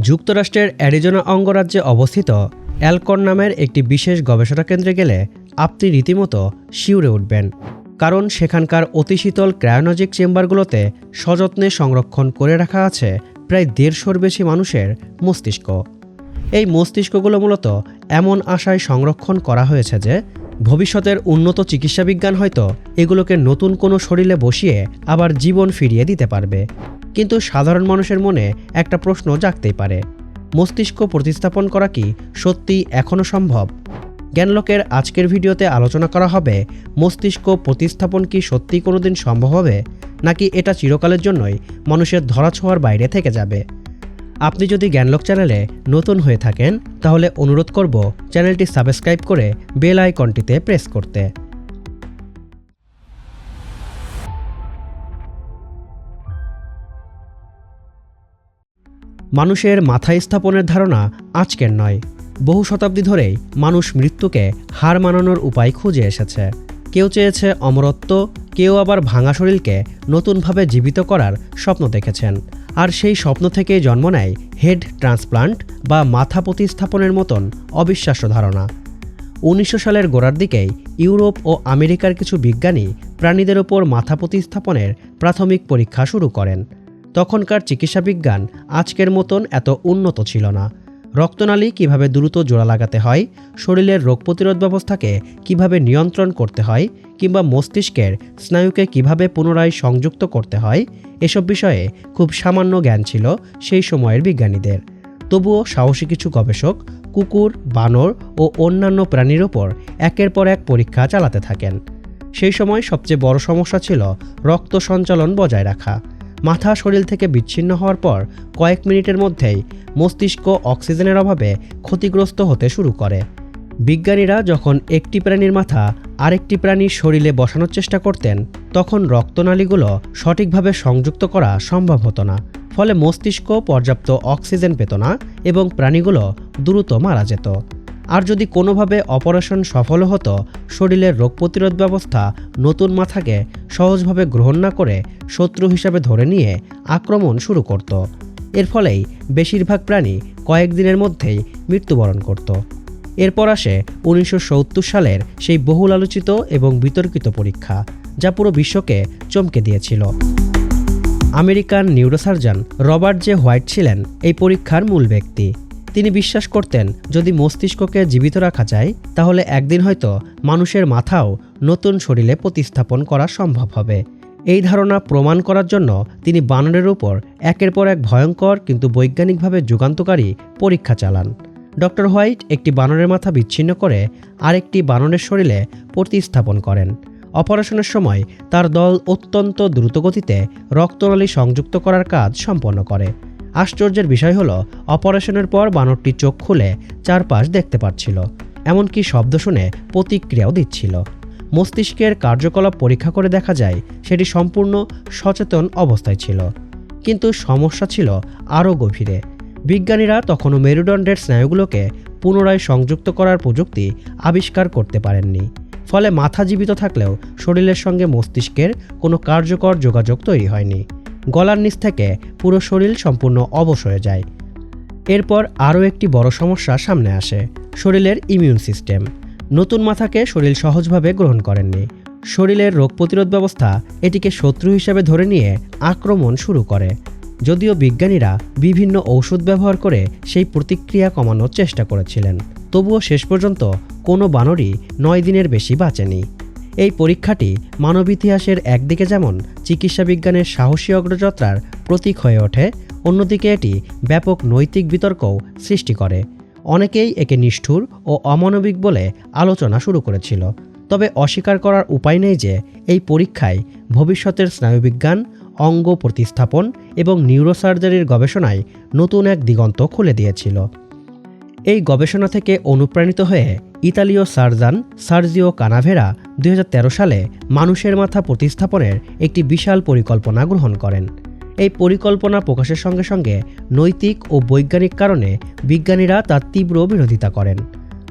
যুক্তরাষ্ট্রের অ্যারিজোনা অঙ্গরাজ্যে অবস্থিত অ্যালকন নামের একটি বিশেষ গবেষণা কেন্দ্রে গেলে আপনি রীতিমতো শিউরে উঠবেন, কারণ সেখানকার অতি শীতল ক্রায়োনজিক চেম্বারগুলোতে সযত্নে সংরক্ষণ করে রাখা আছে প্রায় 150-র বেশি মানুষের মস্তিষ্ক। এই মস্তিষ্কগুলো মূলত এমন আশায় সংরক্ষণ করা হয়েছে যে ভবিষ্যতের উন্নত চিকিৎসা বিজ্ঞান হয়তো এগুলোকে নতুন কোনো শরীরে বসিয়ে আবার জীবন ফিরিয়ে দিতে পারবে। কিন্তু সাধারণ মানুষের মনে একটা প্রশ্ন জাগতেই পারে, মস্তিষ্ক প্রতিস্থাপন করা কি সত্যি এখনও সম্ভব? জ্ঞানলোকের আজকের ভিডিওতে আলোচনা করা হবে মস্তিষ্ক প্রতিস্থাপন কি সত্যি কোনোদিন সম্ভব হবে, নাকি এটা চিরকালের জন্যই মানুষের ধরাছোঁয়ার বাইরে থেকে যাবে। আপনি যদি জ্ঞানলোক চ্যানেলে নতুন হয়ে থাকেন তাহলে অনুরোধ করব চ্যানেলটি সাবস্ক্রাইব করে বেল আইকনটিতে প্রেস করতে। মানুষের মাথায় স্থাপনের ধারণা আজকের নয়, বহু শতাব্দী ধরেই মানুষ মৃত্যুকে হার মানানোর উপায় খুঁজে এসেছে। কেউ চেয়েছে অমরত্ব, কেউ আবার ভাঙা শরীরকে নতুনভাবে জীবিত করার স্বপ্ন দেখেছেন। আর সেই স্বপ্ন থেকেই জন্ম নেয় হেড ট্রান্সপ্লান্ট বা মাথা প্রতিস্থাপনের মতন অবিশ্বাস্য ধারণা। 1900 সালের গোড়ার দিকেই ইউরোপ ও আমেরিকার কিছু বিজ্ঞানী প্রাণীদের ওপর মাথা প্রতিস্থাপনের প্রাথমিক পরীক্ষা শুরু করেন। তখনকার চিকিৎসা বিজ্ঞান আজকের মতন এত উন্নত ছিল না। রক্তনালী কিভাবে দ্রুত জোড়া লাগাতে হয়, শরীরের রোগ প্রতিরোধ ব্যবস্থাকে কিভাবে নিয়ন্ত্রণ করতে হয়, কিংবা মস্তিষ্কের স্নায়ুকে কিভাবে পুনরায় সংযুক্ত করতে হয়, এসব বিষয়ে খুব সামান্য জ্ঞান ছিল সেই সময়ের বিজ্ঞানীদের। তবুও সাহসী কিছু গবেষক কুকুর, বানর ও অন্যান্য প্রাণীর ওপর একের পর এক পরীক্ষা চালাতে থাকেন। সেই সময় সবচেয়ে বড় সমস্যা ছিল রক্ত সঞ্চালন বজায় রাখা। মাথা শরীর থেকে বিচ্ছিন্ন হওয়ার পর কয়েক মিনিটের মধ্যেই মস্তিষ্ক অক্সিজেনের অভাবে ক্ষতিগ্রস্ত হতে শুরু করে। বিজ্ঞানীরা যখন একটি প্রাণীর মাথা আরেকটি প্রাণীর শরীরে বসানোর চেষ্টা করতেন, তখন রক্তনালীগুলো সঠিকভাবে সংযুক্ত করা সম্ভব হতো না। ফলে মস্তিষ্ক পর্যাপ্ত অক্সিজেন পেত না এবং প্রাণীগুলো দ্রুত মারা যেত। আর যদি কোনোভাবে অপারেশন সফল হতো, শরীরের রোগ প্রতিরোধ ব্যবস্থা নতুন মাথাকে সহজভাবে গ্রহণ না করে শত্রু হিসাবে ধরে নিয়ে আক্রমণ শুরু করত। এর ফলেই বেশিরভাগ প্রাণী কয়েকদিনের মধ্যেই মৃত্যুবরণ করত। এরপর আসে 1970 সালের সেই বহুল আলোচিত এবং বিতর্কিত পরীক্ষা, যা পুরো বিশ্বকে চমকে দিয়েছিল। American neurosurgeon Robert J white ছিলেন এই পরীক্ষার মূল ব্যক্তি। তিনি বিশ্বাস করতেন যদি মস্তিষ্ককে জীবিত রাখা যায়, তাহলে একদিন হয়তো মানুষের মাথাও নতুন শরীরে প্রতিস্থাপন করা সম্ভব হবে। এই ধারণা প্রমাণ করার জন্য তিনি বানরের উপর একের পর এক ভয়ঙ্কর কিন্তু বৈজ্ঞানিকভাবে যুগান্তকারী পরীক্ষা চালান। ডক্টর হোয়াইট একটি বানরের মাথা বিচ্ছিন্ন করে আরেকটি বানরের শরীরে প্রতিস্থাপন করেন। অপারেশনের সময় তার দল অত্যন্ত দ্রুতগতিতে রক্তনালী সংযুক্ত করার কাজ সম্পন্ন করে। আশ্চর্যের বিষয় হলো, অপারেশনের পর বানরটি চোখ খুলে চারপাশ দেখতে পাচ্ছিল, এমনকি শব্দ শুনে প্রতিক্রিয়াও দিচ্ছিল। মস্তিষ্কের কার্যকলাপ পরীক্ষা করে দেখা যায় সেটি সম্পূর্ণ সচেতন অবস্থায় ছিল। কিন্তু সমস্যা ছিল আরও গভীরে। বিজ্ঞানীরা তখনও মেরুদণ্ডের স্নায়ুগুলোকে পুনরায় সংযুক্ত করার প্রযুক্তি আবিষ্কার করতে পারেননি। ফলে মাথা জীবিত থাকলেও শরীরের সঙ্গে মস্তিষ্কের কোনো কার্যকর যোগাযোগ তৈরি হয়নি। গলার নিচ থেকে পুরো শরীর সম্পূর্ণ অবশ হয়ে যায়। এরপর আরও একটি বড় সমস্যা সামনে আসে, শরীরের ইমিউন সিস্টেম। নতুন মাথাকে শরীর সহজভাবে গ্রহণ করেননি। শরীরের রোগ প্রতিরোধ ব্যবস্থা এটিকে শত্রু হিসেবে ধরে নিয়ে আক্রমণ শুরু করে। যদিও বিজ্ঞানীরা বিভিন্ন ঔষধ ব্যবহার করে সেই প্রতিক্রিয়া কমানোর চেষ্টা করেছিলেন, তবুও শেষ পর্যন্ত কোনো বানরই 9 দিনের বেশি বাঁচেনি। এই পরীক্ষাটি মানব ইতিহাসের একদিকে যেমন চিকিৎসা বিজ্ঞানের সাহসী অগ্রযাত্রার প্রতীক হয়ে ওঠে, অন্যদিকে এটি ব্যাপক নৈতিক বিতর্কও সৃষ্টি করে। অনেকেই একে নিষ্ঠুর ও অমানবিক বলে আলোচনা শুরু করেছিল। তবে অস্বীকার করার উপায় নেই যে এই পরীক্ষায় ভবিষ্যতের স্নায়ুবিজ্ঞান, অঙ্গ প্রতিস্থাপন এবং নিউরোসার্জারির গবেষণায় নতুন এক দিগন্ত খুলে দিয়েছিল। এই গবেষণা থেকে অনুপ্রাণিত হয়ে ইতালীয় সার্জন সার্জিও কানাভেরা 2013 সালে মানুষের মাথা প্রতিস্থাপনের একটি বিশাল পরিকল্পনা গ্রহণ করেন। এই পরিকল্পনা প্রকাশের সঙ্গে সঙ্গে নৈতিক ও বৈজ্ঞানিক কারণে বিজ্ঞানীরা তার তীব্র বিরোধিতা করেন।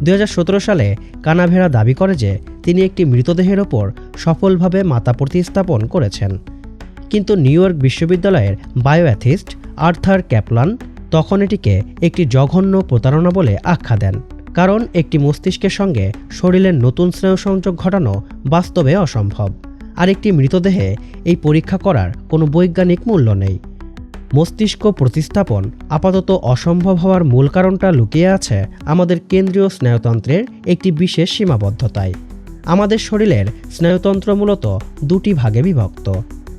2017 সালে কানাভেরা দাবি করে যে তিনি একটি মৃতদেহের ওপর সফলভাবে মাথা প্রতিস্থাপন করেছেন। কিন্তু নিউ ইয়র্ক বিশ্ববিদ্যালয়ের বায়োএথিস্ট আর্থার ক্যাপলান তখন এটিকে একটি জঘন্য প্রতারণা বলে আখ্যা দেন, কারণ একটি মস্তিষ্কের সঙ্গে শরীরের নতুন স্নায়ু সংযোগ ঘটানো বাস্তবে অসম্ভব, আর একটি মৃতদেহে এই পরীক্ষা করার কোনো বৈজ্ঞানিক মূল্য নেই। মস্তিষ্ক প্রতিস্থাপন আপাতত অসম্ভব হওয়ার মূল কারণটা লুকিয়ে আছে আমাদের কেন্দ্রীয় স্নায়ুতন্ত্রের একটি বিশেষ সীমাবদ্ধতায়। আমাদের শরীরের স্নায়ুতন্ত্র মূলত দুটি ভাগে বিভক্ত: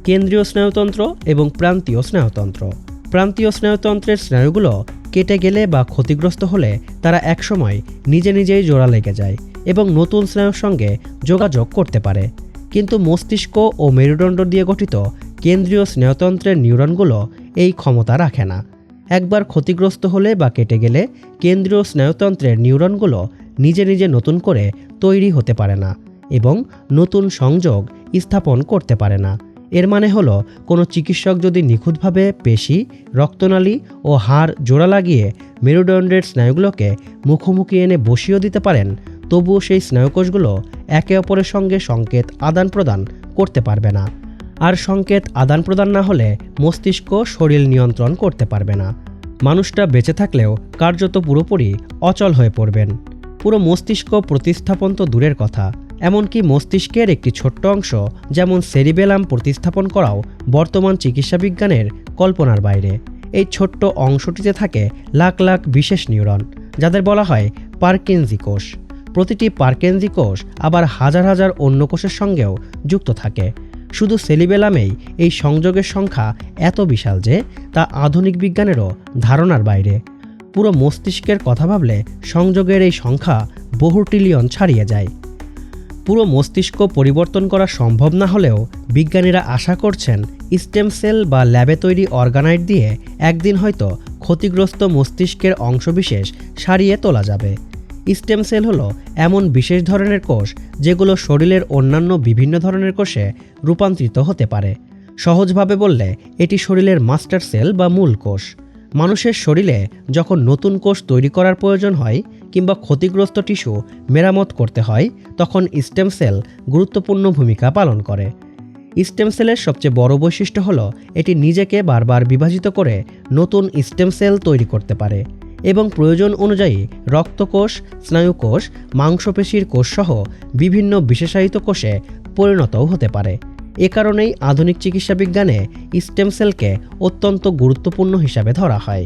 কেন্দ্রীয় স্নায়ুতন্ত্র এবং প্রান্তীয় স্নায়ুতন্ত্র। প্রান্তীয় স্নায়ুতন্ত্রের স্নায়ুগুলো কেটে গেলে বা ক্ষতিগ্রস্ত হলে তারা একসময় নিজে নিজেই জোড়া লেগে যায় এবং নতুন স্নায়ুর সঙ্গে যোগাযোগ করতে পারে। কিন্তু মস্তিষ্ক ও মেরুদণ্ড দিয়ে গঠিত কেন্দ্রীয় স্নায়ুতন্ত্রের নিউরনগুলো এই ক্ষমতা রাখে না। একবার ক্ষতিগ্রস্ত হলে বা কেটে গেলে কেন্দ্রীয় স্নায়ুতন্ত্রের নিউরনগুলো নিজে নিজে নতুন করে তৈরি হতে পারে না এবং নতুন সংযোগ স্থাপন করতে পারে না। এর মানে হলো, কোনো চিকিৎসক যদি নিখুঁতভাবে পেশি, রক্তনালী ও হাড় জোড়া লাগিয়ে মেরুদণ্ডের স্নায়ুগুলোকে মুখোমুখি এনে বসিয়ে দিতে পারেন, তবুও সেই স্নায়ুকোষগুলো একে অপরের সঙ্গে সংকেত আদান প্রদান করতে পারবে না। আর সংকেত আদান প্রদান না হলে মস্তিষ্ক শরীর নিয়ন্ত্রণ করতে পারবে না। মানুষটা বেঁচে থাকলেও কার্যত পুরোপুরি অচল হয়ে পড়বেন। পুরো মস্তিষ্ক প্রতিস্থাপন তো দূরের কথা, এমনকি মস্তিষ্কের একটি ছোট্ট অংশ যেমন সেরিবেলাম প্রতিস্থাপন করাও বর্তমান চিকিৎসা বিজ্ঞানের কল্পনার বাইরে। এই ছোট্ট অংশটিতে থাকে লাখ লাখ বিশেষ নিউরন, যাদের বলা হয় পারকিনজি কোষ। প্রতিটি পারকিনজি কোষ আবার হাজার হাজার অন্য কোষের সঙ্গেও যুক্ত থাকে। শুধু সেরিবেলামেই এই সংযোগের সংখ্যা এত বিশাল যে তা আধুনিক বিজ্ঞানেরও ধারণার বাইরে। পুরো মস্তিষ্কের কথা ভাবলে সংযোগের এই সংখ্যা বহু ট্রিলিয়ন ছাড়িয়ে যায়। পুরো মস্তিষ্ক পরিবর্তন করা সম্ভব না হলেও বিজ্ঞানীরা আশা করছেন স্টেম সেল বা ল্যাবে তৈরি অর্গানয়েড দিয়ে একদিন হয়তো ক্ষতিগ্রস্ত মস্তিষ্কের অংশবিশেষ সারিয়ে তোলা যাবে। স্টেম সেল হলো এমন বিশেষ ধরনের কোষ যেগুলো শরীরের অন্যান্য বিভিন্ন ধরনের কোষে রূপান্তরিত হতে পারে। সহজভাবে বললে এটি শরীরের মাস্টার সেল বা মূল কোষ। মানুষের শরীরে যখন নতুন কোষ তৈরি করার প্রয়োজন হয় কিংবা ক্ষতিগ্রস্ত টিস্যু মেরামত করতে হয়, তখন স্টেম সেল গুরুত্বপূর্ণ ভূমিকা পালন করে। স্টেম সেলের সবচেয়ে বড় বৈশিষ্ট্য হলো এটি নিজেকে বারবার বিভাজিত করে নতুন স্টেম সেল তৈরি করতে পারে এবং প্রয়োজন অনুযায়ী রক্তকোষ, স্নায়ুকোষ, মাংসপেশির কোষসহ বিভিন্ন বিশেষায়িত কোষে পরিণতও হতে পারে। এ কারণেই আধুনিক চিকিৎসা বিজ্ঞানে স্টেম সেলকে অত্যন্ত গুরুত্বপূর্ণ হিসাবে ধরা হয়।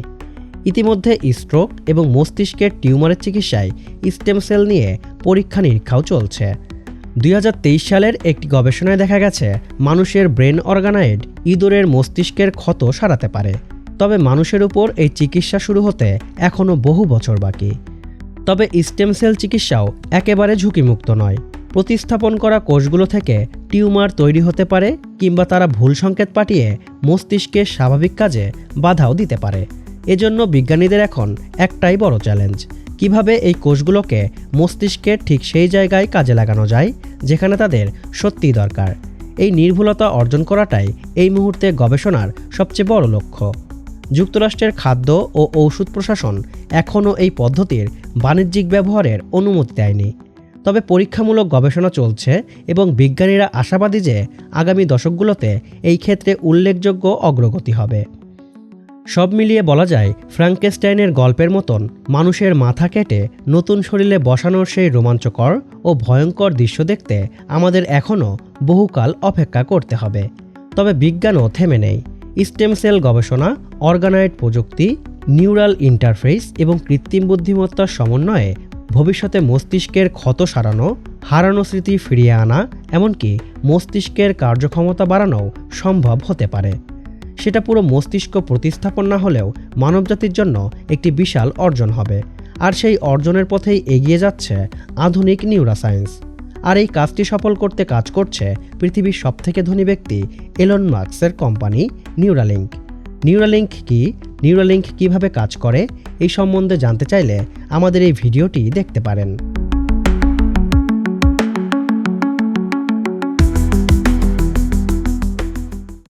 ইতিমধ্যে স্ট্রোক এবং মস্তিষ্কের টিউমারের চিকিৎসায় স্টেম সেল নিয়ে পরীক্ষা নিরীক্ষাও চলছে। 2023 সালের একটি গবেষণায় দেখা গেছে মানুষের ব্রেন অর্গানয়েড ইঁদুরের মস্তিষ্কের ক্ষত সারাতে পারে। তবে মানুষের উপর এই চিকিৎসা শুরু হতে এখনও বহু বছর বাকি। তবে স্টেম সেল চিকিৎসাও একেবারে ঝুঁকিমুক্ত নয়। প্রতিস্থাপন করা কোষগুলো থেকে টিউমার তৈরি হতে পারে কিংবা তারা ভুল সংকেত পাঠিয়ে মস্তিষ্কের স্বাভাবিক কাজে বাধাও দিতে পারে। এজন্য বিজ্ঞানীদের এখন একটাই বড় চ্যালেঞ্জ, কিভাবে এই কোষগুলোকে মস্তিষ্কের ঠিক সেই জায়গায় কাজে লাগানো যায় যেখানে তাদের সত্যিই দরকার। এই নির্ভুলতা অর্জন করাটাই এই মুহূর্তে গবেষণার সবচেয়ে বড় লক্ষ্য। যুক্তরাষ্ট্রের খাদ্য ও ঔষধ প্রশাসন এখনও এই পদ্ধতির বাণিজ্যিক ব্যবহারের অনুমতি দেয়নি। তবে পরীক্ষামূলক গবেষণা চলছে এবং বিজ্ঞানীরা আশাবাদী যে আগামী দশকগুলোতে এই ক্ষেত্রে উল্লেখযোগ্য অগ্রগতি হবে। সব মিলিয়ে বলা যায়, ফ্রাঙ্কেনস্টাইনের গল্পের মতন মানুষের মাথা কেটে নতুন শরীরে বসানোর সেই রোমাঞ্চকর ও ভয়ঙ্কর দৃশ্য দেখতে আমাদের এখনও বহুকাল অপেক্ষা করতে হবে। তবে বিজ্ঞানও থেমে নেই। স্টেম সেল গবেষণা, অর্গানয়েড প্রযুক্তি, নিউরাল ইন্টারফেস এবং কৃত্রিম বুদ্ধিমত্তার সমন্বয়ে ভবিষ্যতে মস্তিষ্কের ক্ষত সারানো, হারানো স্মৃতি ফিরিয়ে আনা, এমনকি মস্তিষ্কের কার্যক্ষমতা বাড়ানোও সম্ভব হতে পারে। সেটা পুরো মস্তিষ্ক প্রতিস্থাপন না হলেও মানবজাতির জন্য একটি বিশাল অর্জন হবে। আর সেই অর্জনের পথেই এগিয়ে যাচ্ছে আধুনিক নিউরোসায়েন্স। আর এই কাজটি সফল করতে কাজ করছে পৃথিবীর সবথেকে ধনী ব্যক্তি এলন মাস্কের কোম্পানি নিউরালিঙ্ক। নিউরালিঙ্ক কি, নিউরালিঙ্ক কিভাবে কাজ করে, এই সম্বন্ধে জানতে চাইলে আমাদের এই ভিডিওটি দেখতে পারেন।